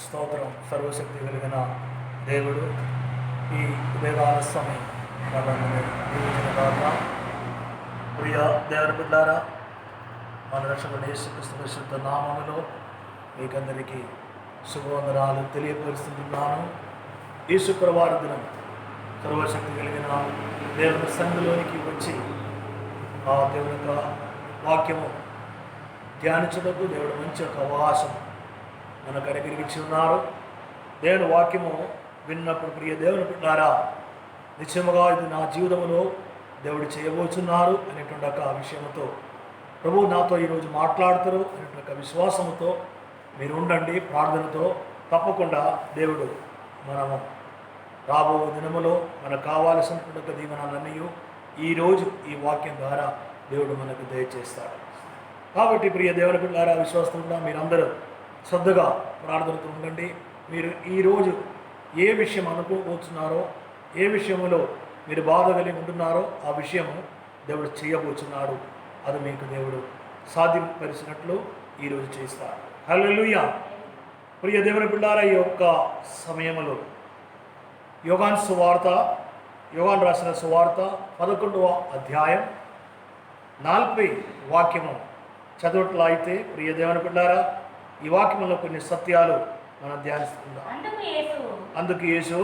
స్తోత్రం. సర్వశక్తి కలిగిన దేవుడు ఈ ఉదయకాల సమయం మనల్ని దీవించిన కాక. ప్రియ దేవుని బిడ్డారా, మన రక్షకుడు యేసుక్రీస్తు పరిశుద్ధ నామములో మీకందరికీ శుభవందనాలు తెలియపరుస్తున్నాను. ఈ శుక్రవారం దినం సర్వశక్తి కలిగిన దేవుని సన్నిధిలోనికి వచ్చి ఆ దేవుని యొక్క వాక్యము ధ్యానించుటకు దేవుడు మంచి ఒక అవకాశం మనకు అనుగ్రహించి ఉన్నారు. దేవుని వాక్యము విన్నప్పుడు ప్రియ దేవుని బిడ్డారా, నిశ్చయముగా ఇది నా జీవితంలో దేవుడు చేయబోతున్నారు అనేటువంటి ఒక విషయంతో ప్రభువు నాతో ఈరోజు మాట్లాడతారు అనేటువంటి ఒక విశ్వాసంతో మీరు ఉండండి. ప్రార్థనతో తప్పకుండా దేవుడు మనము రాబో దినములో మనకు కావాల్సినటువంటి దీవెనలన్నీ ఈరోజు ఈ వాక్యం ద్వారా దేవుడు మనకు దయచేస్తాడు. కాబట్టి ప్రియ దేవుని బిడ్డలారా, విశ్వాసంగా మీరందరూ శ్రద్ధగా ప్రార్థనతో ఉండండి. మీరు ఈరోజు ఏ విషయం అనుకోబోతున్నారో, ఏ విషయంలో మీరు బాధ కలిగి ఉంటున్నారో ఆ విషయము దేవుడు చేయబోతున్నాడు. అది మీకు దేవుడు సాధ్యపరిచినట్లు ఈరోజు చేస్తారు. హల్లెలూయా. ప్రియ దేవుని బిడ్డలారా, ఈ యొక్క సమయంలో యోగాన్ రాసిన సువార్త 11వ అధ్యాయం 40 వాక్యము చదువుట్లో అయితే ప్రియ దేవుని బిడ్డలారా, ఈ వాక్యంలో కొన్ని సత్యాలు మనం ధ్యానిస్తున్నాం. అందుకు యేసు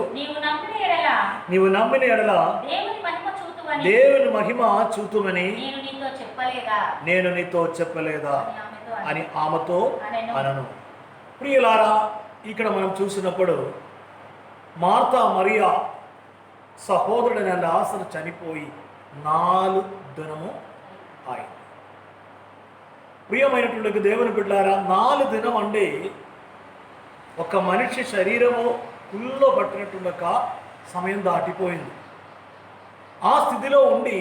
నీవు నమ్మిన ఎడల దేవుని మహిమ చూతుమని నేను నీతో చెప్పలేదా అని ఆమెతో అనను. ప్రియులారా, ఇక్కడ మనం చూసినప్పుడు మార్తా మరియా సహోదరుడైన లాజరు చనిపోయి 4 దినము అయింది. ప్రియమైనటువంటి దేవుని బిడ్డలారా, 4 దినం అంటే ఒక మనిషి శరీరము కుల్లో పట్టినట్టుగా సమయం దాటిపోయింది. ఆ స్థితిలో ఉండి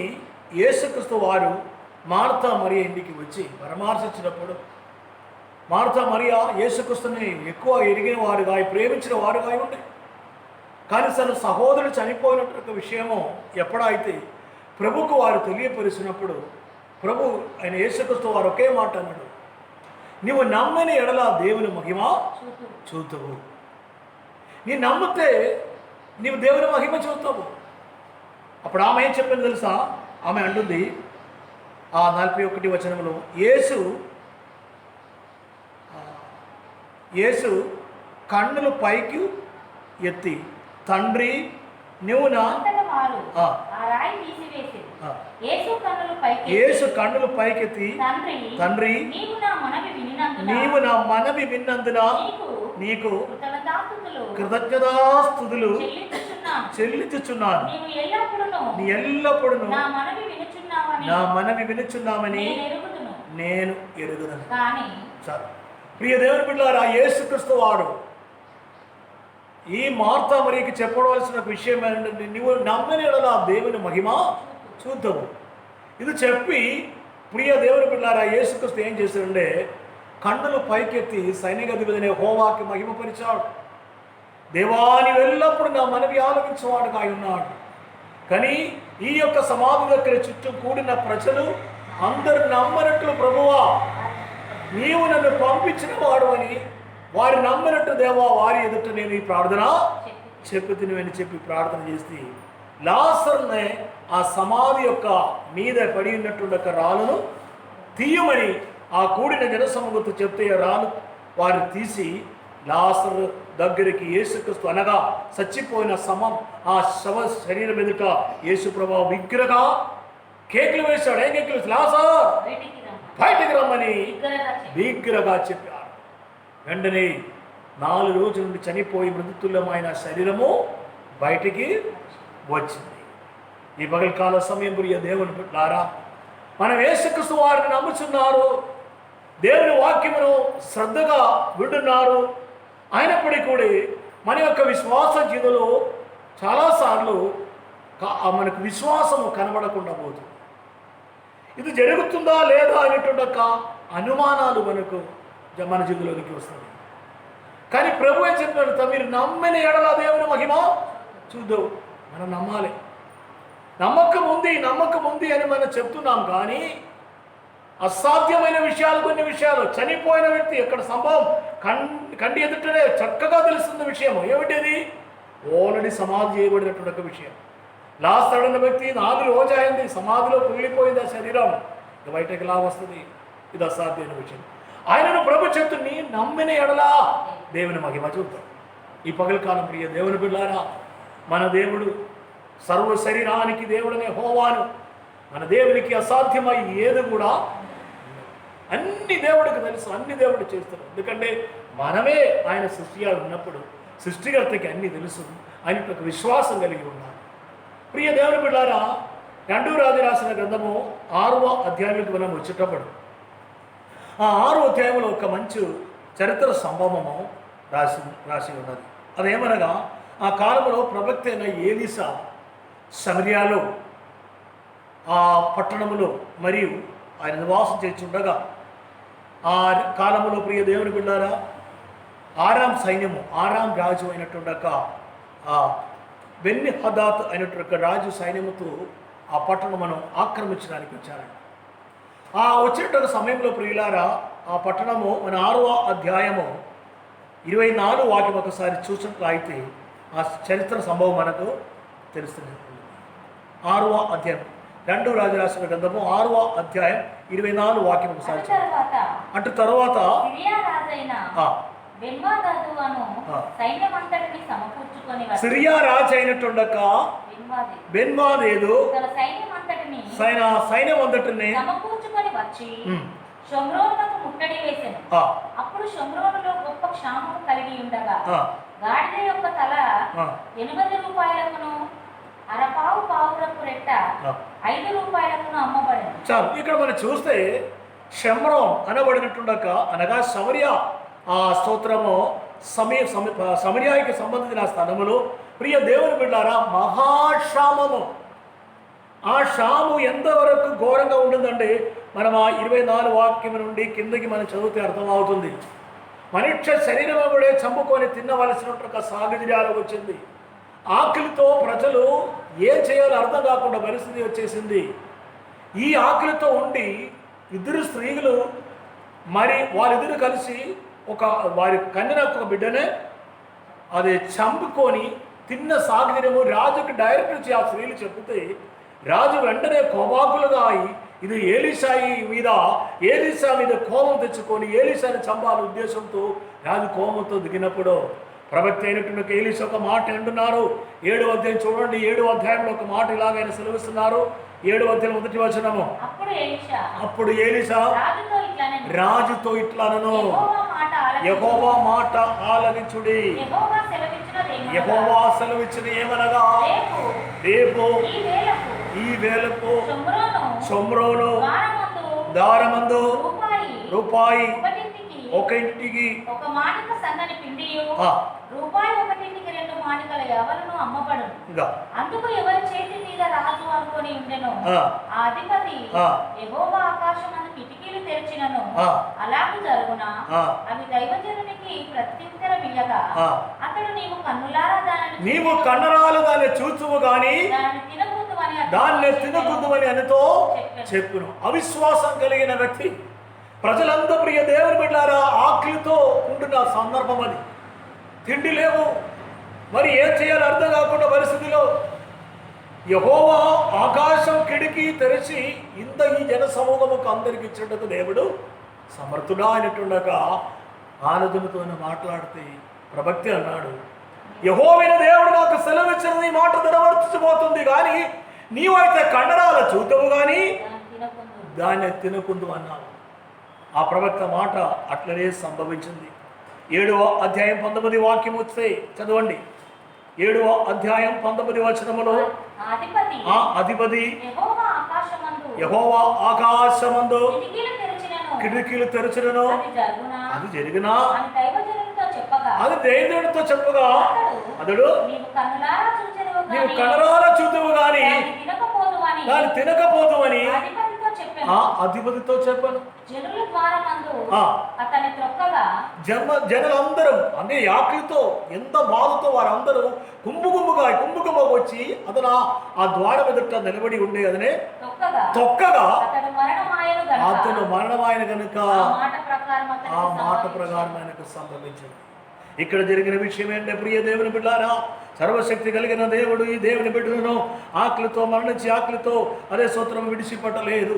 యేసుక్రీస్తు వారు మార్తా మరియా ఇంటికి వచ్చి పరామర్శించినప్పుడు మార్తా మరియా యేసుక్రీస్తుని ఎక్కువ ఎరిగిన వారుగా, ప్రేమించిన వారుగా ఉండి, కానీ తన సహోదరుడు చనిపోయినట్టు విషయము ఎప్పుడైతే ప్రభుకు వారు తెలియపరిచినప్పుడు ప్రభు ఆయన యేసుక్రీస్తు వారు ఒకే మాట అన్నాడు, నీవు నమ్మని ఎడల దేవుని మహిమ చూతువు. నీ నమ్మితే నీవు దేవుని మహిమ చూస్తావు. అప్పుడు ఆమె ఏం చెప్పింది తెలుసా? ఆమె అంటుంది ఆ 41 వచనంలో, యేసు కన్నులు పైకి ఎత్తి, తండ్రి నువ్వు యేసు కన్నులు పైకెత్తి, తండ్రి నీవు నా మనవి విన్నందున నీకు కృతజ్ఞతాస్తుతులు చెల్లించుచున్నాను. నీ ఎల్లప్పుడూ నా మనవి వినుచున్నామని నేను ఎరుగుదను. ప్రియ దేవుని బిడ్డలారా, యేసుక్రీస్తు వాడు ఈ మార్తా మరియకి చెప్పవలసిన విషయం ఏంటంటే, నువ్వు నమ్మని ఎడల దేవుని మహిమ చూద్దాము. ఇది చెప్పి ప్రియ దేవుని బిడ్డలారా, యేసుక్రీస్తు ఏం చేశాడంటే కన్నులు పైకెత్తి సైనికాధిపతి హోవాకి మహిమపరిచాడు. దేవా, నీవు ఎల్లప్పుడు నా మనవి ఆలోచించేవాడుగా ఉన్నాడు. కానీ ఈ యొక్క సమాధి దగ్గర చుట్టూ కూడిన ప్రజలు అందరూ నమ్మనట్లు, ప్రభువా నీవు నన్ను పంపించిన వాడు అని వారు నమ్మినట్టు దేవా వారి ఎదుట నేను ఈ ప్రార్థన చెప్పుతుని చెప్పి ప్రార్థన చేసి లాజరునే ఆ సమాధి యొక్క మీద పడి ఉన్నటువంటి రాళ్ళను తీయమని ఆ కూడిన జనసమూహంతో చెప్తే రాళ్ళు వారు తీసి లాజరు దగ్గరికి యేసుక్రీస్తు అనగా చచ్చిపోయిన ఆ శవ శరీరం ఎదుట యేసు ప్రభు విగ్రహగా కేకులు వేశాడు. ఏం కేకులు? లాజరు బయటికి రమ్మని విగ్రహగా చెప్పారు. వెంటనే 4 రోజుల నుండి చనిపోయి మృతుల్యమైన శరీరము బయటికి వచ్చింది. ఈ పగలకాల సమయం ప్రియ దేవుని బిడ్డలారా, మనం యేసుక్రీస్తు వారిని నమ్ముచున్నారు, దేవుని వాక్యమును శ్రద్ధగా వింటున్నారు. అయినప్పటికీ కూడా మన యొక్క విశ్వాస జీవితంలో చాలాసార్లు మనకు విశ్వాసము కనబడకుండా పోతుంది. ఇది జరుగుతుందా లేదా అనేటువంటి అనుమానాలు మనకు మన జీవితంలోనికి వస్తుంది. కానీ ప్రభు ఏం చెప్పినట్టు, మీరు నమ్మిన ఎడల దేవుని మహిమ చూద్దాం. మనం నమ్మాలి. నమ్మకం ఉంది అని మనం చెప్తున్నాం. కానీ అసాధ్యమైన విషయాలు, కొన్ని విషయాలు, చనిపోయిన వ్యక్తి ఎక్కడ సంభవం కంటి ఎదుటనే చక్కగా తెలుస్తున్న విషయము ఏమిటి? ఆల్రెడీ సమాధి చేయబడినటువంటి ఒక విషయం. లాస్ట్ అన్న వ్యక్తి 4 రోజు అయింది, సమాధిలో కుళ్ళిపోయింది ఆ శరీరం, ఇక బయటకు ఎలా వస్తుంది? ఇది అసాధ్యమైన విషయం. ఆయనను ప్రభు చెప్తుని నమ్మిన ఎడలా దేవుని మహిమ చూద్దాం. ఈ పగల కాలం ప్రియ దేవుని బిడ్డారా, మన దేవుడు సర్వ శరీరానికి దేవుడనే యెహోవాను, మన దేవునికి అసాధ్యమై ఏది కూడా అన్ని దేవుడికి తెలుసు, అన్ని దేవుడు చేస్తారు. ఎందుకంటే మనమే ఆయన సృష్టిగా ఉన్నప్పుడు సృష్టికర్తకి అన్ని తెలుసు, ఆయన ఒక విశ్వాసం కలిగి ఉన్నారు. ప్రియ దేవుని బిడ్డారా, 2 రాజు రాసిన గ్రంథము 6వ అధ్యాయంలోకి మనం వచ్చేటప్పుడు ఆ 6వ అధ్యాయంలో ఒక మంచి చరిత్ర సంభవము రాసి ఉన్నది. అదేమనగా, ఆ కాలంలో ప్రవక్త అయిన ఏలీసా సమరియలో ఆ పట్టణములో మరియు ఆయన నివాసం చేస్తుండగా ఆ కాలంలో ప్రియ దేవుని బిడ్డారా, ఆరాం సైన్యము, ఆరాం రాజు అయినటువంటి ఆ బెన్ని హదాత్ అయినటువంటి రాజు సైన్యముతో ఆ పట్టణమును ఆక్రమించడానికి వచ్చారండి. ఆ వచ్చేటువంటి సమయంలో ప్రియులారా, ఆ పట్టణము మన 6వ అధ్యాయము 24 వాక్యం ఒకసారి చూసినట్లయితే ఆ చరిత్ర సంభవం మనకు తెలుస్తుంది. 6వ అధ్యాయం 2 రాజు రాసిన గ్రంథము 6వ అధ్యాయం 24 వాక్యం ఒకసారి అటు తర్వాత సిరియా రాజు అయినటువంటి బెన్హాదదు సైన్యం అంతటిని సమకూర్చుకొని వచ్చి షోమ్రోనుకు ముట్టడి వేసెను. అప్పుడు షోమ్రోనులో గొప్ప క్షామము కలిగి ఉండగా గాడిద యొక్క తల 80 రూపాయలకును, అరపావు పావురపు రెట్ట 5 రూపాయలకును అమ్మబడెను. చాలు, ఇక్కడ మనం చూస్తే షమ్రోన్ అనబడినట్టుండక, అనగా సమరియా ఆ స్తోత్రము సమరియాకి సంబంధించిన స్థలములో ప్రియ దేవుని బిడ్డారా, మహాక్షామము. ఆ క్షాము ఎంతవరకు ఘోరంగా ఉంటుందంటే మనం ఆ 24 వాక్యం నుండి కిందకి మనం చదివితే అర్థమవుతుంది. మనుష్య శరీరం కూడా చంపుకొని తినవలసినటువంటి సాగర్యాలు వచ్చింది. ఆకలితో ప్రజలు ఏం చేయాలో అర్థం కాకుండా పరిస్థితి వచ్చేసింది. ఈ ఆకలితో ఉండి 2 స్త్రీలు మరి వాళ్ళిద్దరు కలిసి వారి కన్యన ఒక బిడ్డనే అది చంపుకొని తిన్న సాగర్యము రాజుకు డైరెక్ట్ వచ్చి ఆ స్త్రీలు చెప్తే రాజు వెంటనే కోపాకులుగా అయి ఇది ఏలీసా మీద కోపం తెచ్చుకొని ఏలీసాని చంపాల ఉద్దేశంతో రాజు కోపంతో దిగినప్పుడు ప్రవక్త అయినటువంటి ఏలీసా ఒక మాట అంటున్నారు. 7వ అధ్యాయం చూడండి, 7వ అధ్యాయంలో ఒక మాట ఇలాగైనా సెలవిస్తున్నారు. 7వ అధ్యాయం 1వ వచనము. అప్పుడు ఏలీసా రాజుతో ఇట్లనను, యెహోవా మాట ఆలకించుడి. యెహోవా సెలవిచ్చిన ఏమనగా, రేపు ఈ వేళకు షోమ్రోను దారమందు రూపాయి ఒకింటికి ఒక మానిక సన్నని పిండియు రూపాయి 1కి 2 మానికల ఎవరును అమ్మబడును. అందుకు ఎవరి చేతి మీద రాజు అనుకొని ఉండెను ఆ అధిపతి యెహోవా ఆకాశమందు కిటికీలు తెరిచినను అలాగే జరుగునా అవి దైవజనునికి ప్రత్యుత్తరం ఇయ్యగా అతడు నీవు కన్నులారా దాన్ని చూచువు గాని దాన్ని తినకూడదని అనితో చెప్పును. అవిశ్వాసం కలిగిన వ్యక్తి, ప్రజలంతా ప్రియ దేవుని బిడ్డలారా ఆకలితో ఉంటున్న సందర్భం అది. తిండి లేవు, మరి ఏం చేయాలో అర్థం కాకుండా పరిస్థితిలో యెహోవా ఆకాశం కిటికీ తెరిచి ఈ జన సమూహముకు అందరికి ఇచ్చినట్టు దేవుడు సమర్థుడా అయినట్టుండగా ఆలోచనతో మాట్లాడితే ప్రవక్త అన్నాడు, యెహోవైన దేవుడు నాకు సెలవిచ్చినది ఈ మాట నెరవేర్చబోతుంది, కానీ నీవైతే కండరాల చూద్దావు కానీ దాన్ని తినకుందు అన్నావు. ఆ ప్రవక్త మాట అట్లనే సంభవించింది. 7వ అధ్యాయం 19 వాక్యం వస్తే చదవండి. 7వ అధ్యాయం 19 వచనములో ఆ అధిపతి యెహోవా ఆకాశమందు కిటికీలు తెరచినను అది జరిగినా అది దైవజనుడితో చెప్పగా అతడు నీవు కన్నులారా చూద్దువు గాని దాన్ని తినకపోదు అని ఆ అధిపతితో చెప్పాను. జనుల ద్వారమందు అతని త్రొక్కగా జనులందరూ అంటే ఆకలితో ఎంత బాధతో వారందరూ గుంపుగా వచ్చి అతను ఆ ద్వారం ఎదుట నిలబడి ఉండే అతనే తొక్కగా అతను మరణమాయన కనుక ఆ మాట ప్రకారం ఆయనకు సంభవించింది. ఇక్కడ జరిగిన విషయం ఏంటంటే, ప్రియ దేవుని బిడ్డారా, సర్వశక్తి కలిగిన దేవుడు ఈ దేవుని బిడ్డలను ఆకలితో మరణించి ఆకలితో అదే సూత్రం విడిచిపట్టలేదు.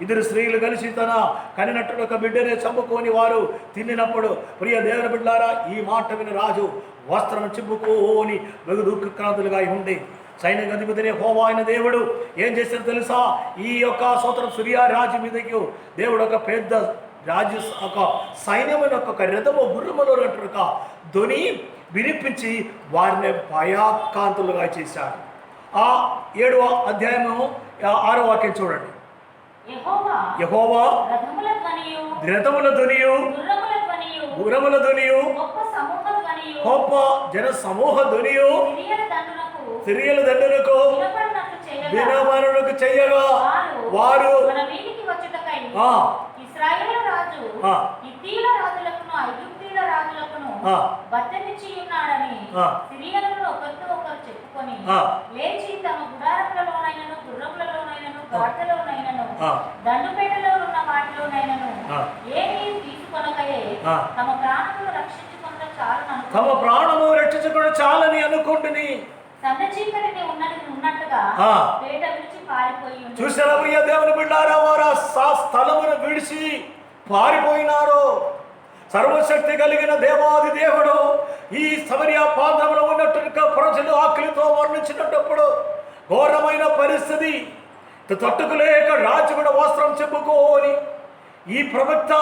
ఇద్దరు స్త్రీలు కలిసి తన కనినట్టు ఒక బిడ్డనే చంపుకొని వారు తిన్నప్పుడు, ప్రియ దేవుని బిడ్డారా, ఈ మాట విని రాజు వస్త్రం చింపుకోని వెగు దుఃఖక్రాంతులుగా ఉండి సైనిక అధిపతిని యెహోవా అయిన దేవుడు ఏం చేశారు తెలుసా? ఈ యొక్క సూత్రం సిరియా రాజు మీదకి దేవుడు ఒక పెద్ద రాజు ఒక సైన్యమైన ఒక రథము గుర్రములో ఒక ధ్వని వినిపించి వారిని భయాకాంతులుగా చేశాడు. ఆ 7వ అధ్యాయము 6వ వాక్యం చూడండి. యెహోవా రథముల ధ్వనియు గుర్రముల ధ్వనియు గొప్ప జన సమూహ ధ్వనియు సిరియల దండునకు వినమరులకు చెయ్యగా వారు ఇశ్రాయేలు రాజు హిత్తీయుల రాజులకును ఐగుప్తీయుల రాజులకును బద్దెనిచ్చి ఉన్నాడని సిరియలను ఒకరితో ఒకరు చెప్పుకొని లేచి తమ గుడారములలోనైనను గుర్రములలోనైనను గాడిదలోనైనను దండుపేటలో ఉన్న వాటిలోనైనను ఏమీ తీసుకొనకయే తమ ప్రాణమును రక్షించుకొన చాలని అనుకుంటుని చూసారా ప్రియ దేవుని బిడ్డారా, వారు ఆ స్థలమును విడిచి పారిపోయినారు. సర్వశక్తి కలిగిన దేవాది దేవుడు ఈ సమరియా ప్రాంతంలో ఉన్నట్టుగా ప్రజలు ఆకలితో వర్ణించినప్పుడు ఘోరమైన పరిస్థితి తట్టుకులేక రాజు కూడా వస్త్రం చెప్పుకోని ఈ ప్రవక్త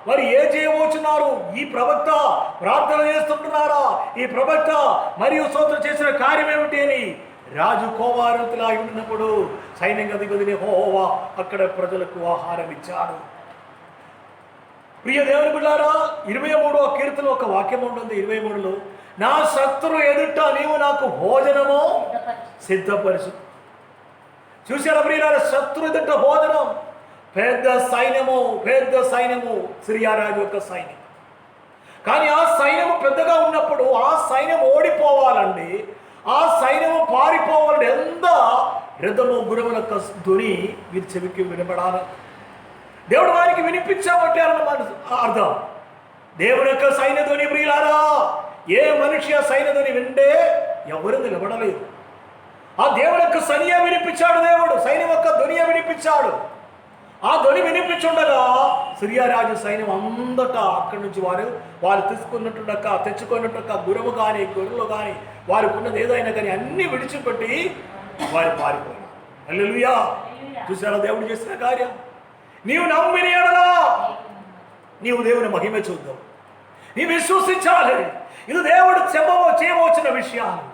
వారు ఏ చేయబోతున్నారు? ఈ ప్రవక్త ప్రార్థన చేస్తుంటున్నారా? ఈ ప్రవక్త మరియు స్తోత్రం చేసిన కార్యం ఏమిటి అని రాజు కోవారంతులా ఉన్నప్పుడు సైన్యంగా అధిపతిని యెహోవా అక్కడ ప్రజలకు ఆహారం ఇచ్చాడు. ప్రియ దేవుని బిడ్డారా, 23వ కీర్తన ఒక వాక్యం ఉంటుంది. 23లో నా శత్రువు ఎదుట నీవు నాకు భోజనము సిద్ధపరచు. చూసారా ప్రియులారా, శత్రు ఎదుట భోజనం. పెద్ద సైన్యము సిరియా రాజు యొక్క సైన్యం. కానీ ఆ సైన్యము పెద్దగా ఉన్నప్పుడు ఆ సైన్యం ఓడిపోవాలండి, ఆ సైన్యము పారిపోవాలంటే ఎంత రథము గుర్రముల యొక్క ధ్వని వీరి చెవికి వినపడాలి. దేవుడు వారికి వినిపించామంటే అర్థం. దేవుని యొక్క సైన్య ధ్వని ప్రియులారా, ఏ మనిషి ఆ సైన్య ధ్వని వింటే ఎవరు నిలబడలేదు. ఆ దేవుని యొక్క సైన్యం వినిపించాడు. దేవుడు సైన్యం యొక్క ధ్వని వినిపించాడు. ఆ ధ్వని వినిపించుండగా సిరియా రాజు సైన్యం అంతటా అక్కడి నుంచి వారు తెచ్చుకున్నట్టు గుర్రము కానీ గొర్రెలు కానీ వారికి ఉన్నది ఏదైనా కానీ అన్ని విడిచిపెట్టి వారు పారిపోయారు. హల్లెలూయా. చూసారా దేవుడు చేసిన కార్యం? నీవు నమ్మిన యెడల నీవు దేవుని మహిమ చూద్దాం. నీవు విశ్వసించాలి. ఇది దేవుడు చేయవచ్చిన విషయాలు.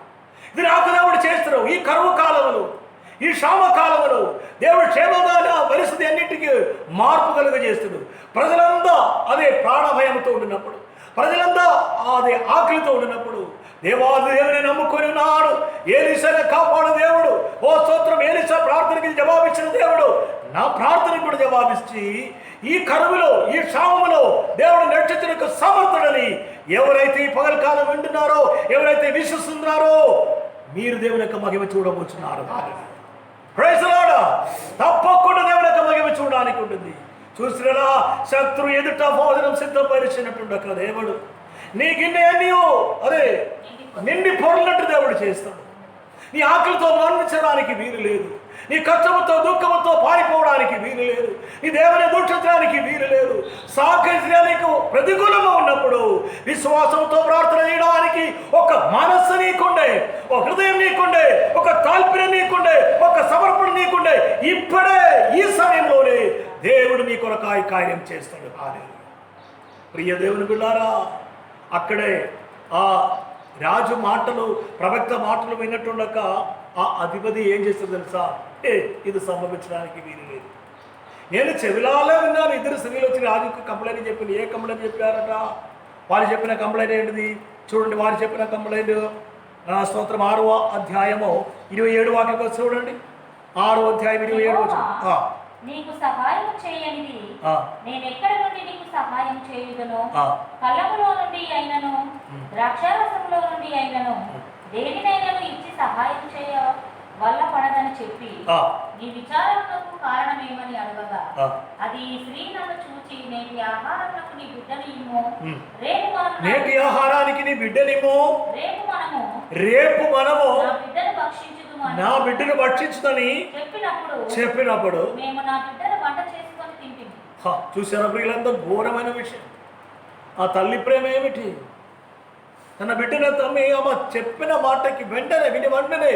ఇది నాకు దేవుడు చేస్తారు. ఈ కరువు కాలంలో, ఈ క్షామ కాలంలో దేవుడు క్షేమదాన పరిస్థితి అన్నింటికి మార్పు కలుగజేస్తుడు. ప్రజలంతా అదే ప్రాణభయంతో ఉండినప్పుడు, ప్రజలంతా అదే ఆకలితో ఉండినప్పుడు దేవాది దేవుని నమ్ముకొని ఉన్నాడు. ఏలీషాను కాపాడు దేవుడు. ఓ స్తోత్రం. ఏలీషా ప్రార్థనకి జవాబిచ్చిన దేవుడు నా ప్రార్థనకు కూడా జవాబిచ్చి ఈ కరువులో, ఈ క్షామములో దేవుడు నడిచించడానికి సమర్థుడని ఎవరైతే ఈ పగల కాలం వింటున్నారో, ఎవరైతే విశ్వసిస్తున్నారో మీరు దేవుని యొక్క మహిమ చూడబోతున్నారు. Praise the Lord. తప్పకుండా దేవుని యొక్క మహిమ చూడడానికి ఉంటుంది. చూసినా శత్రు ఎదుట భోజనం సిద్ధపరిచినట్టు అక్కడ దేవుడు నీ గిన్నె నీవు అదే నిండి పొరలట్టు దేవుడు చేస్తాడు. నీ ఆకలితో మరణించడానికి వీలు లేదు. నీ కష్టముతో దుఃఖముతో పారిపోవడానికి వీలు లేదు. నీ దేవుని దూషించడానికి వీలు లేదు. సాకర్యానికి ప్రతికూలంగా ఉన్నప్పుడు విశ్వాసంతో ప్రార్థన చేయడానికి ఒక మనస్సు నీకుండే, ఒక హృదయం నీకుండే, ఒక తాల్పర్యం నీకుండే, ఒక సమర్పణ నీకుండే, ఇప్పుడే ఈ సమయంలోనే దేవుడు నీ కొరకాయ కార్యం చేస్తాడు. ప్రియ దేవుని బిడ్డారా, అక్కడే ఆ రాజు మాటలు, ప్రవక్త మాటలు విన్నట్టుండక ఆ అధిపతి ఏం చేస్తుంది తెలుసా? ఇది సంభవించడానికి వీలు లేదు. నేను చెవిలాలే విన్నాను. ఇద్దరు స్త్రీలు వచ్చి రాజుకు కంప్లైంట్ చెప్పింది. ఏ కంప్లైంట్ చెప్పారట? వారు చెప్పిన కంప్లైంట్ ఏంటిది చూడండి. వారు చెప్పిన కంప్లైంట్ స్తోత్రం 6వ అధ్యాయము 27 వాక్యం చూడండి. 6వ అధ్యాయం 27 వచ్చింది. నీకు సహాయం చేయనిది నేను ఎక్కడ నుండి నీకు సహాయం చేయుదును? కళ్ళములో నుండి అయినను ద్రాక్షారసంలో నుండి అయినను దేనినైనను ఇచ్చి సహాయం చేయ వల్ల పడదని చెప్పి నీ విచారణకు కారణమేమని అడగగా, అది ఈ స్త్రీ నన్ను చూచి నేటి ఆహారానికి నీ బిడ్డని ఇమ్ము, నేటి ఆహారానికి నీ బిడ్డనిమ్ము, రేపు మనము నా బిడ్డను భక్షించుదని చెప్పినప్పుడు మేము నా బిడ్డను వంట చేసుకొని తింటిమి. చూసారా ప్రియులంతా ఘోరమైన విషయం. ఆ తల్లి ప్రేమ ఏమిటి? తన బిడ్డను తమ్మి అమ్మ చెప్పిన మాటకి వెంటనే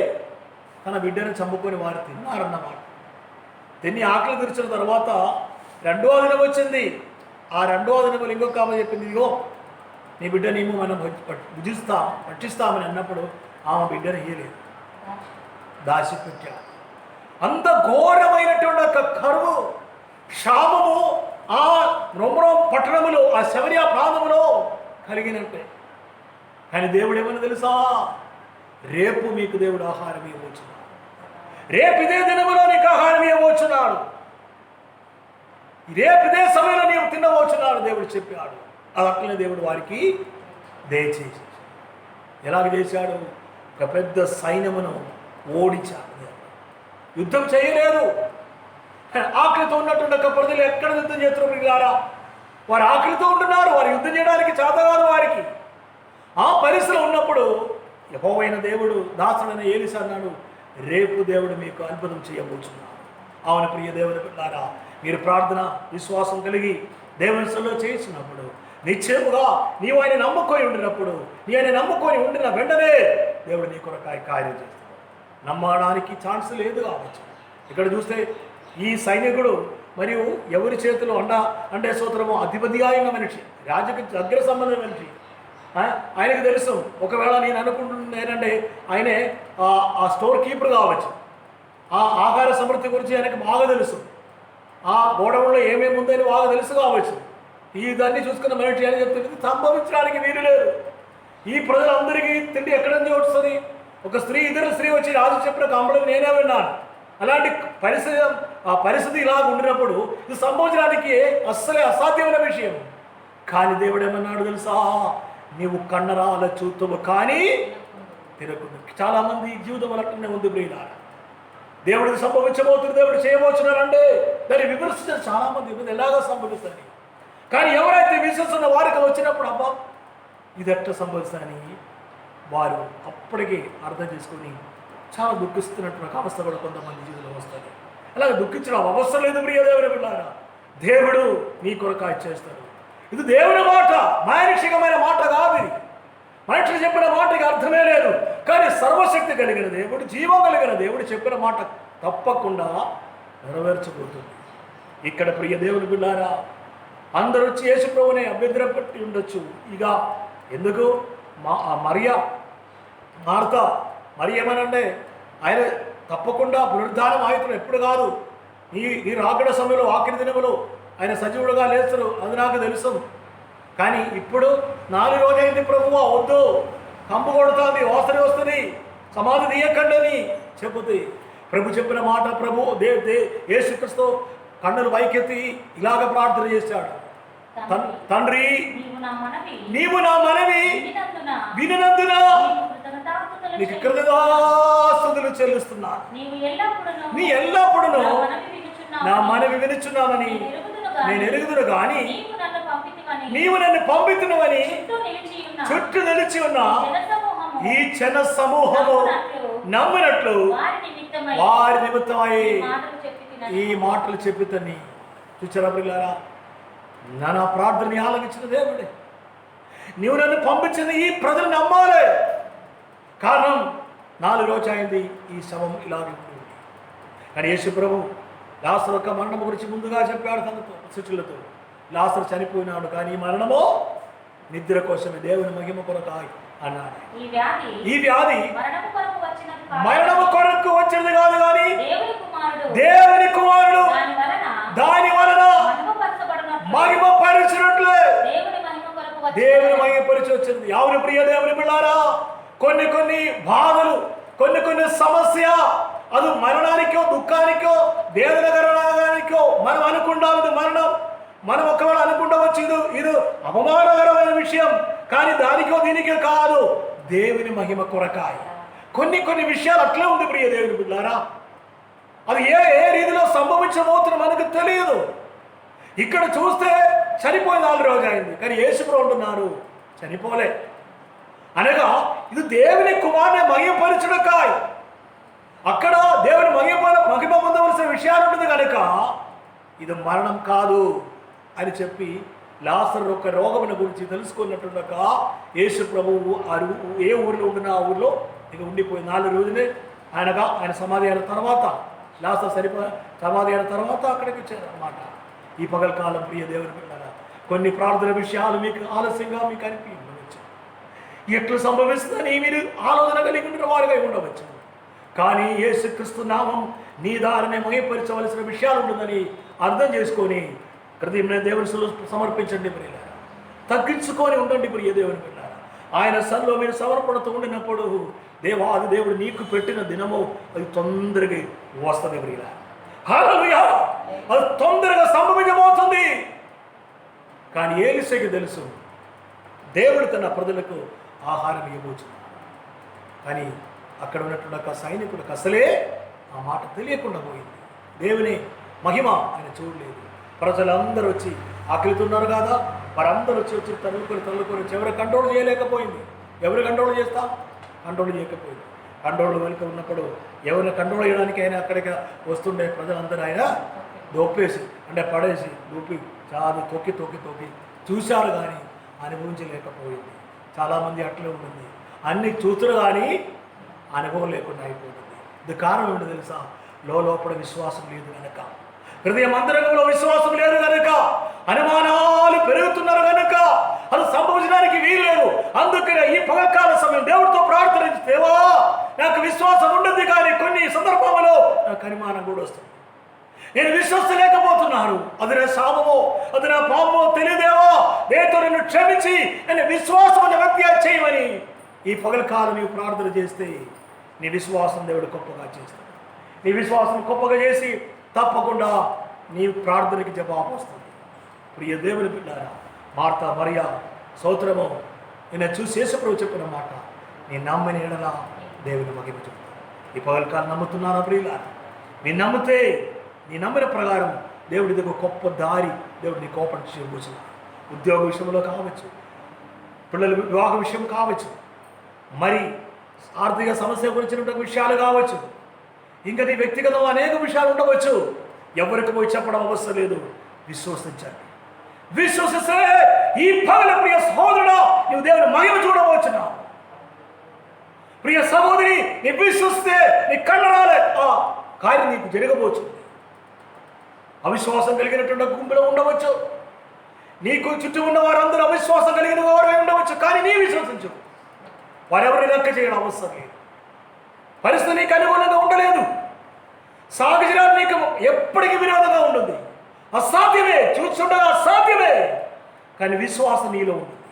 తన బిడ్డను చంపుకొని వారు తిన్నారన్నమాట. తిని ఆకలి తీర్చిన తర్వాత రెండవ దినం వచ్చింది. ఆ రెండవ దినం ఇంకొక ఆమె చెప్పింది, ఇదిగో నీ బిడ్డనేమో మనం భక్షిస్తామని అన్నప్పుడు ఆమె బిడ్డను ఇయ్యలేదు, దాచిపెట్టాడు. అంత ఘోరమైనటువంటి ఒక కరువు శాపము ఆ రొమ్రోం పట్టణములో, ఆ శమరియా ప్రాంతములో కలిగినట్టే. కానీ దేవుడు ఏమని తెలుసా? రేపు మీకు దేవుడు ఆహారం ఇవ్వబోచున్నాడు, రేపు ఇదే దినములో నీకు ఆహారం ఇవ్వబోచున్నాడు, రేపు ఇదే సమయంలో నీవు తినబోచున్నాడు దేవుడు చెప్పాడు. అట్లనే దేవుడు వారికి దయచేసి ఎలాగ చేశాడు? ఒక పెద్ద సైన్యమును ఓడించాడు. యుద్ధం చేయలేదు. ఆకలితో ఉన్నటువంటి ఒక ప్రజలు ఎక్కడ యుద్ధం చేస్తున్నారు? వారు ఆకలితో ఉంటున్నారు, వారు యుద్ధం చేయడానికి చేతగాదు వారికి. ఆ పరిస్థితిలో ఉన్నప్పుడు యెహోవైన దేవుడు దాసుడైన ఏలీషా అన్నాడు, రేపు దేవుడు మీకు అద్భుతం చేయబోతున్నాడు. అవును ప్రియ దేవుని బిడ్డలారా, మీరు ప్రార్థన విశ్వాసం కలిగి దేవుని సన్నిధిలో చేసినప్పుడు నిశ్చయముగా నీవు ఆయన నమ్ముకొని ఉండినప్పుడు, నీ ఆయన నమ్ముకొని ఉండిన వెంటనే దేవుడు నీ కొరకాయ కార్యం చేస్తాడు. నమ్మడానికి ఛాన్స్ లేదు కావచ్చు. ఇక్కడ చూస్తే ఈ సైనికుడు మరియు ఎవరి చేతిలో అంటే సూత్రము అధిపతిగా అయిన మనిషి, రాజుకి దగ్గర సంబంధం మనిషి. ఆయనకు తెలుసు, ఒకవేళ నేను అనుకుంటున్నానంటే ఆయనే ఆ స్టోర్ కీపర్ కావచ్చు. ఆ ఆహార సమృద్ధి గురించి ఆయనకు బాగా తెలుసు, ఆ గోడౌన్లో ఏమేమి ఉందని బాగా తెలుసు కావచ్చు. ఈ దాన్ని చూసుకున్న మనిషి అని చెప్తుంది, సంభవించడానికి వీలు లేదు. ఈ ప్రజలందరికీ తిండి ఎక్కడ నుంచి వస్తుంది? ఒక స్త్రీ ఇద్దరు స్త్రీ వచ్చి రాజు చెప్పిన కాంబడం నేనే విన్నాను. అలాంటి పరిస్థితి ఇలాగ ఉండినప్పుడు ఇది సంభవించడానికి అస్సలే అసాధ్యమైన విషయం. కానీ దేవుడు ఏమన్నాడు తెలుసా? నీవు కన్నరాల చూతువు కానీ తినకుండా. చాలామంది జీవితం అలటనే ఉంది ప్రియులారా. దేవుడికి సంభవించబోతుంది, దేవుడు చేయబోతున్నారంటే దాన్ని విమర్శించారు చాలామంది. ఇది ఎలాగో సంభవిస్తుంది. కానీ ఎవరైతే విశ్వసిస్తున్న వారికి వచ్చినప్పుడు అబ్బా ఇది ఎట్లా సంభవిస్తుందని వారు అప్పటికే అర్థం చేసుకొని చాలా దుఃఖిస్తున్నటువంటి అవస్థ కూడా కొంతమంది జీవితంలో వస్తుంది. అలాగే దుఃఖించడం అవసరం లేదు ప్రియ దేవుని బిడ్డలారా. దేవుడు నీ కొరకాయ చేస్తాడు. ఇది దేవుని మాట, మానసికమైన మాట కాదు. ఇది మనుషులు చెప్పిన మాటకి అర్థమే లేదు. కానీ సర్వశక్తి కలిగిన దేవుడు, జీవం కలిగిన దేవుడు చెప్పిన మాట తప్పకుండా నెరవేర్చబోతుంది. ఇక్కడ ప్రియ దేవుని బిడ్డలారా, అందరూ వచ్చి యేసు ప్రభువుని అభ్యంతరపట్టి ఉండొచ్చు. ఇక ఎందుకు మరి ఏమనంటే ఆయన తప్పకుండా పునరుద్ధానం ఆయుతులు ఎప్పుడు కాదు, ఈ రాకడ సమయంలో ఆఖరి దినములు ఆయన సజీవుడుగా లేస్తారు, అది నాకు తెలుసు. కానీ ఇప్పుడు 4 రోజైంది ప్రభువా వద్దు, కంపు కొడుతుంది, వాసన వస్తుంది, సమాధి తీయకండి అని చెబుతుంది. ప్రభు చెప్పిన మాట, ప్రభు యేసుక్రీస్తు కన్నులు పైకెత్తి ఇలాగ ప్రార్థన చేశాడు, తండ్రి నీవు నా మనవి వినినందున నీకు కృతజ్ఞతాస్తుతులు చెల్లిస్తున్నా. నీ ఎల్లప్పుడూ నా మనవి వినుచున్నామని నేను ఎరుగుదును కానీ నీవు నన్ను పంపితున్నవని చుట్టూ నిలిచి ఉన్న ఈ జన సమూహము నమ్మినట్లు వారి నిమిత్తమై ఈ మాటలు చెప్పుతని. చూచారా ప్రియులారా, నా ప్రార్థనని ఆలకించిన దేవుడే. నీవు నన్ను పంపించిన ఈ ప్రజలు నమ్మాలి. కారణం 4 రోజు అయింది ఈ శవం ఇలాగే ఉంటుంది. కానీ యేసు ప్రభు లాసరు యొక్క మరణం గురించి ముందుగా చెప్పాడు తనతో శిష్యులతో. లాసరు చనిపోయినాడు, కానీ మరణము నిద్ర కోసమే, దేవుని మహిమ కొరకాయి అన్నాడు. ఈ వ్యాధి మరణము కొరకు వచ్చినది కాదు, కానీ దేవుని కుమారుడు దాని వలన మహిమపరిచినట్లే దేవుని మహిమపరిచి వచ్చింది. ఎవరి ప్రియ దేవుని బిడ్డలారా, కొన్ని బాధలు, కొన్ని సమస్య, అది మరణానికో దుఃఖానికో వేదన కలగడానికో మనం అనుకుంటాం ఇది మరణం. మనం ఒకవేళ అనుకుంటవచ్చు ఇది అవమానకరమైన విషయం, కానీ దానికో దీనికో కాదు, దేవుని మహిమ కొరకాయ. కొన్ని విషయాలు అట్లే ఉంది ప్రియ దేవుని బిడ్డలారా. అది ఏ రీతిలో సంభవించబోతున్నా మనకు తెలియదు. ఇక్కడ చూస్తే చనిపోయి 4 రోజులు అయింది, కానీ యేసుప్రభు అంటున్నారు చనిపోలే. అనగా ఇది దేవుని కుమారుని మహిమపరచుటకాయ. అక్కడ దేవుని మహిమ పొందవలసిన విషయాలు ఉంటుంది కనుక ఇది మరణం కాదు అని చెప్పి లాజరు యొక్క రోగముల గురించి తెలుసుకున్నట్టుగా యేసు ప్రభువు ఏ ఊరిలో ఉండినా ఆ ఊరిలో ఇక ఉండిపోయి 4 రోజులే ఆయన సమాధి అయిన తర్వాత, లాజరు సమాధి అయిన తర్వాత అక్కడికి వచ్చారన్నమాట. ఈ పగలకాలం ప్రియ దేవుని పిల్లరా, కొన్ని ప్రార్థన విషయాలు మీకు ఆలస్యంగా మీకు అనిపించవచ్చు. ఎట్లు సంభవిస్తుందని మీరు ఆలోచన కలిగి ఉండిన వారుగా ఉండవచ్చు. కానీ యేసుక్రీస్తు నామం నీ దారిని మహిమపరచవలసిన విషయాలు ఉంటుందని అర్థం చేసుకొని హృదయం దేవుని సమర్పించండి ప్రియులారా. తగ్గించుకొని ఉండండి ప్రియ దేవుని పిల్లారా. ఆయన సన్నిధిలో మీరు సమర్పణతో ఉండినప్పుడు దేవాది దేవుడు నీకు పెట్టిన దినము అది తొందరగా వస్తుంది ప్రియులారా. హల్లెలూయా. అది తొందరగా సంభవించబోతుంది. కానీ ఏలీషాకి తెలుసు దేవుడు తన ప్రజలకు ఆహారం ఇవ్వబోతున్నాడు. కానీ అక్కడ ఉన్నటువంటి సైనికుడికి అసలే ఆ మాట తెలియకుండా పోయింది. దేవుని మహిమ ఆయన చూడలేదు. ప్రజలందరూ వచ్చి ఆకలితున్నారు కదా, వారందరూ వచ్చి తల్లుకొని ఎవరు కంట్రోల్ చేయలేకపోయింది. ఎవరు కంట్రోల్ చేస్తా? కంట్రోల్ చేయకపోయింది. కంట్రోల్ వెనుక ఉన్నప్పుడు ఎవరిని కంట్రోల్ చేయడానికి ఆయన అక్కడికి వస్తుండే ప్రజలందరూ ఆయన దొప్పేసి అంటే పడేసి దూపి చాలా తొక్కి చూశారు కానీ అనుభవించలేకపోయింది. చాలామంది అట్లే ఉంటుంది, అన్ని చూతురు కానీ అనుభవం లేకుండా అయిపోతుంది. ఇది కారణం ఏంటో తెలుసా? లోపల విశ్వాసం లేదు కనుక, హృదయం అంతరంగంలో విశ్వాసం లేదు కనుక, అనుమానాలు పెరుగుతున్నారు కనుక అది సంభవించడానికి వీల్లేదు. అందుకనే ఈ పగకాల సమయం దేవుడితో ప్రార్థన దేవా నాకు విశ్వాసం ఉండదు, కానీ కొన్ని సందర్భాలలో నాకు అనుమానం కూడా వస్తుంది. నేను విశ్వసించలేకపోతున్నాను. అది నా శాపమో అది నా పాపమో తెలియదేవా, నేతో నన్ను క్షమించి నన్ను విశ్వాసం అనే వ్యక్తి చేయమని ఈ పగలకాలం నీవు ప్రార్థన చేస్తే నీ విశ్వాసం దేవుడు గొప్పగా చేస్తాడు. నీ విశ్వాసం గొప్పగా చేసి తప్పకుండా నీ ప్రార్థనకి జవాబు వస్తుంది. ప్రియ దేవుని బిడ్డారా, మార్తా మరియా స్తోత్రము నిన్న చూసి యేసుప్రభు చెప్పిన మాట, నీ నమ్మని ఎడల దేవుని మహిమ చెప్తాను. ఈ పగలకాలం నమ్ముతున్నారా ప్రియులారా? నీ నమ్మితే నీ నమ్మిన ప్రకారం దేవుడి దగ్గర గొప్ప దారి దేవుడు నీ కోపం చేయవచ్చు. ఉద్యోగ విషయంలో కావచ్చు, పిల్లల వివాహ విషయం కావచ్చు, మరి ఆర్థిక సమస్య గురించిన విషయాలు కావచ్చు, ఇంకా నీ వ్యక్తిగతం అనేక విషయాలు ఉండవచ్చు. ఎవరికి పోయి చెప్పడం అవసరం లేదు. విశ్వసించండి. విశ్వసిస్తే ఈ పగల ప్రియ సహోదరుడా నువ్వు దేవుని మహిమ చూడవచ్చునా? ప్రియ సహోదరి నీ విశ్వసిస్తే నీ కళ్ళరాలే ఆ కార్యం నీకు జరగవచ్చు. అవిశ్వాసం కలిగినటువంటి గుంపులో ఉండవచ్చు. నీకు చుట్టూ ఉన్న వారందరూ అవిశ్వాసం కలిగిన వారే ఉండవచ్చు, కానీ నీ విశ్వసించు. వారెవరిని లెక్క చేయడం అవసరం లేదు. పరిస్థితి నీకు అనుకూలంగా ఉండలేదు. సాగజీరాలు నీకు ఎప్పటికీ విరోధంగా ఉంటుంది. అసాధ్యమే, చూస్తుండగా అసాధ్యమే. కానీ విశ్వాసం నీలో ఉంటుంది.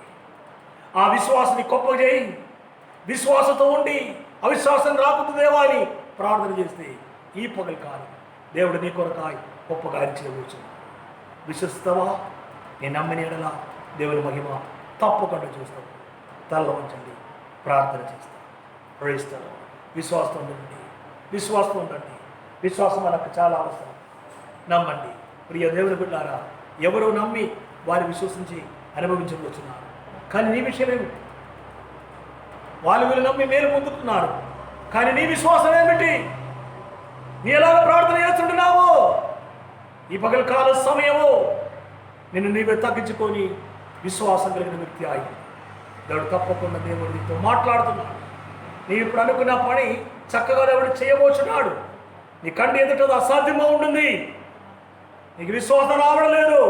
ఆ విశ్వాసాన్ని గొప్ప చేయి. విశ్వాసంతో ఉండి అవిశ్వాసం రాకుండా దేవా అని ప్రార్థన చేస్తే ఈ పగలు కాలం దేవుడు నీ కొరకాయ గొప్ప కార్యం చేయవచ్చు. విశ్వసిస్తావా? నేను నమ్మిన ఎడల దేవుని మహిమ తప్పకుండా చూస్తావు. తల్ల ఉంచండి, ప్రార్థన చేస్తాను, ప్రవేశిస్తాను. విశ్వాసం ఉండండి, విశ్వాసం ఉండండి. విశ్వాసం మనకు చాలా అవసరం. నమ్మండి ప్రియ దేవుని బిడ్డారా. ఎవరో నమ్మి వారు విశ్వసించి అనుభవించబోతున్నారు. కానీ నీ విషయం ఏమిటి? వాళ్ళు వీళ్ళు నమ్మి మేలు పొందుతున్నారు, కానీ నీ విశ్వాసం ఏమిటి? నీ ఎలాగ ప్రార్థన చేస్తుంటున్నావు? ఈ పగల కాల సమయము నిన్ను నీవే తగ్గించుకొని విశ్వాసం కలిగిన వ్యక్తి అయి దేవుడు తప్పకుండా దేవుడు నీతో మాట్లాడుతున్నాడు. నీవు ఇప్పుడు అనుకున్న పని చక్కగా దేవుడు చేయబోచున్నాడు. నీ కంటి ఎదుట అసాధ్యంగా ఉంటుంది. నీకు విశ్వాసం రావడం లేదు.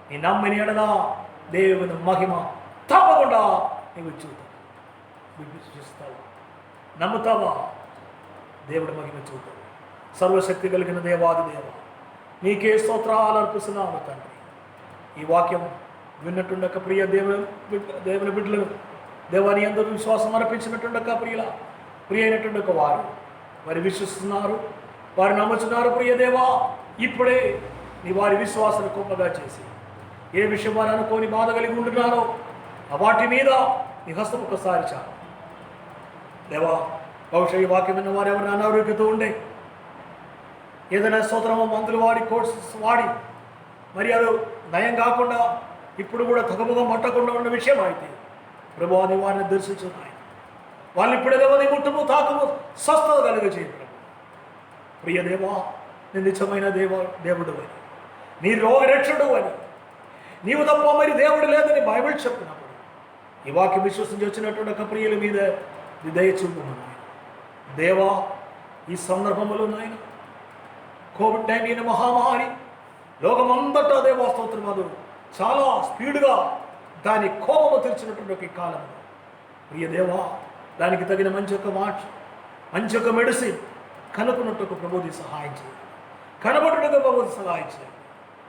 నీ నమ్మిన ఎడల దేవుని మహిమ తప్పకుండా నీవు చూస్తావు. విశ్వసిస్తావా? నమ్ముతావా? దేవుడి మహిమ చూద్దాం. సర్వశక్తి కలిగిన దేవాది దేవ, నీకే స్తోత్రాలు అర్పిస్తున్నాము తండ్రి. ఈ వాక్యం విన్నట్టుండక ప్రియ దేవుని బిడ్డలను దేవాని అందరూ విశ్వాసం అర్పించినట్టుండక ప్రియ అయినట్టుండక వారు వారు విశ్వసిస్తున్నారు, వారు నమ్ముతున్నారు. ప్రియ దేవా, ఇప్పుడే నీ వారి విశ్వాసాన్ని గొప్పగా చేసి ఏ విషయం వారు అనుకోని బాధ కలిగి ఉంటున్నారో వాటి మీద నీ హస్తం ఒకసారి చాలు దేవా. బహుశా ఈ వాక్యం విన్న వారు ఎవరైనా అనారోగ్యత ఉండే, ఏదైనా స్తోత్రమో మందులు వాడి కోర్సెస్ వాడి మరి అది నయం కాకుండా ఇప్పుడు కూడా తగముగా మట్టకుండా ఉన్న విషయం అయితే ప్రభు అని వారిని దర్శించున్నాయి. వాళ్ళు ఇప్పుడే దేవా నీ ముట్టుము తాకము స్వస్థత కలుగజేయి ప్రభు. ప్రియ దేవా, నీ నిజమైన దేవుడు అని, నీ రోగరక్షుడు అని, నీవు తప్ప మరి దేవుడు లేదని బైబిల్ చెప్తున్నప్పుడు ఈ వాక్యం విశ్వసించి వచ్చినటువంటి ఒక ప్రియుల మీద నీ దయ చూపుమని దేవా. ఈ సందర్భంలో నాయన కోవిడ్-19 మహామారి లోకమంతటా దేవా స్తోత్రం అది చాలా స్పీడ్గా దాని కోపము తెరిచినటువంటి ఒక కాలంలో ప్రియ దేవా, దానికి తగిన మంచి ఒక మాట, మంచి ఒక మెడిసిన్ కనుక్కున్నట్టు ప్రభుది సహాయం చేయాలి, కనబడుటకు ప్రభుది సహాయం చేయాలి.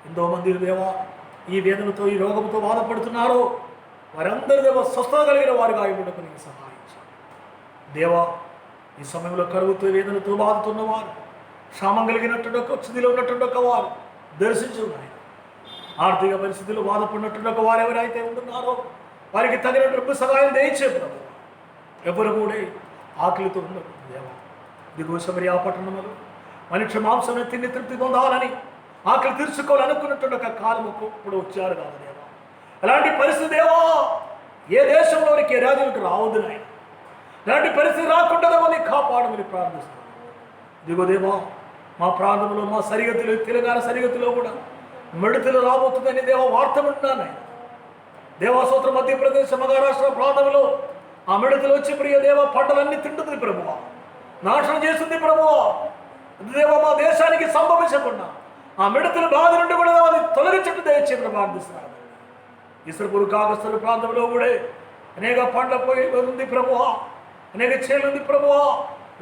ఎంతోమంది దేవా ఈ వేదనతో ఈ రోగంతో బాధపడుతున్నారో వారందరూ దేవా స్వస్థత కలిగిన వారిగా ఉండకు నీకు సహాయం చేయాలి దేవా. ఈ సమయంలో కరువుతో వేదనతో బాధతున్నవారు, క్షామం కలిగినటువంటి ఒక స్థితిలో ఉన్నటువంటి ఒక వారు దర్శించున్నాయి. ఆర్థిక పరిస్థితులు బాధపడినటువంటి ఒక వారు ఎవరైతే ఉంటున్నారో వారికి తగినటువంటి సహాయం దయచే ప్రభు. ఎవరు కూడా ఆకలితో ఉండదు దేవా. దిగువ సమరియా పట్టణములు మనుష్య మాంసం తిని తృప్తి పొందాలని ఆకలి తీర్చుకోవాలనుకున్నటువంటి ఒక కాలము ఇప్పుడు వచ్చారు కాదు దేవా. అలాంటి పరిస్థితి దేవా ఏ దేశంలోనికి ఏ రాజులకు రావద్దు నాయన. ఇలాంటి పరిస్థితి రాకుండా దేవాన్ని కాపాడమని ప్రార్థిస్తున్నాను. దిగో దేవా, మా ప్రాంతంలో మా సరిహద్దులు తెలంగాణ సరిహద్దులో కూడా మిడతలు రాబోతుందని దేవా వార్త వింటున్నాను ఆయన. దేవాసూత్ర మధ్యప్రదేశ్ మహారాష్ట్ర ప్రాంతంలో ఆ మిడతలు వచ్చి ప్రియ దేవ పంటలన్నీ తింటుంది ప్రభువా, నాశనం చేస్తుంది ప్రభువా. దేవ మా దేశానికి సంభవించకుండా ఆ మిడతల బాధ నుండి కూడా అది తొలగించట్టు దయచే ప్రార్థిస్తున్నాను. ఇసురుపూరు కాగస్తరు ప్రాంతంలో కూడా అనేక పండ్ల పోయి ఉంది ప్రభువా, అనేక చేలు ఉంది ప్రభువా.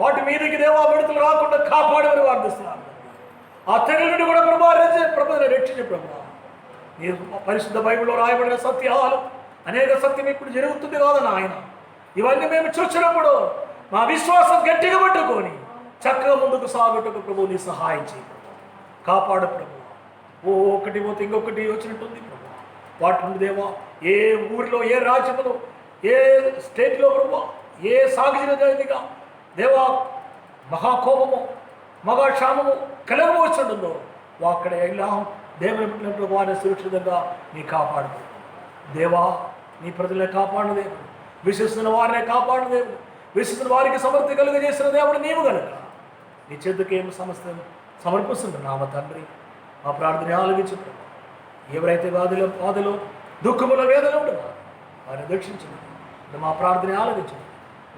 వాటి మీదకి దేవా మిడతలు రాకుండా కాపాడమని ప్రార్థిస్తున్నాను. ఆ తెగుల నుండి కూడా ప్రభుని రక్షించే ప్రభువా. నీ పరిశుద్ధ బైబిల్లో రాయబడిన సత్యాలు అనేక సత్యం ఇప్పుడు జరుగుతుంది కాదని ఆయన ఇవన్నీ మేము చూసినప్పుడు మా విశ్వాసం గట్టిగా పట్టుకొని చక్కగా ముందుకు సాగుటకు ప్రభు నీ సహాయం చేయి, కాపాడు ప్రభు. ఒకటి పోతే ఇంకొకటి వచ్చినట్టుంది ప్రభు. వాటి నుండి దేవా ఏ ఊరిలో ఏ రాజ్యంలో ఏ స్టేట్లో ప్రభు ఏ సాగిగా దేవా మహాకోపము మహాక్షామము కలగవచ్చుంటుందో అక్కడ ఎలా దేవుని వారిని సురక్షితంగా నీ కాపాడు దేవా. నీ ప్రజలనే కాపాడు దేవుడు, విశ్వసిన వారినే కాపాడు దేవుడు, విశ్వసిన వారికి సమర్థి కలుగజేసిన దేవుడు నీవు కనుక నీ చేతుకేం సమస్తం సమర్పిస్తున్నాము తండ్రి. మా ప్రార్థన ఆలగించు. ఎవరైతే బాధలో దుఃఖముల వేదన ఉంటున్నారో వారిని దక్షించండి. మా ప్రార్థన ఆలగించండి.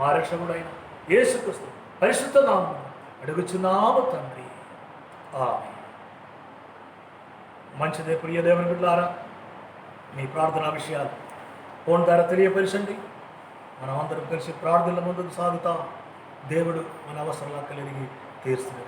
మా రక్షకుడైన యేసుక్రీస్తు పరిశుద్ధ నామమున అడుగుచున్నాము తండ్రి, ఆమేన్. మంచిదే ప్రియ దేవుని బిడ్డలారా, మీ ప్రార్థనా విషయాలు ఫోన్ ద్వారా తెలియపరచండి. మనం అందరం కలిసి ప్రార్థనల ముందుకు సాగుతాం. దేవుడు మన అవసరాలు కలిగి తీరుస్తుంది.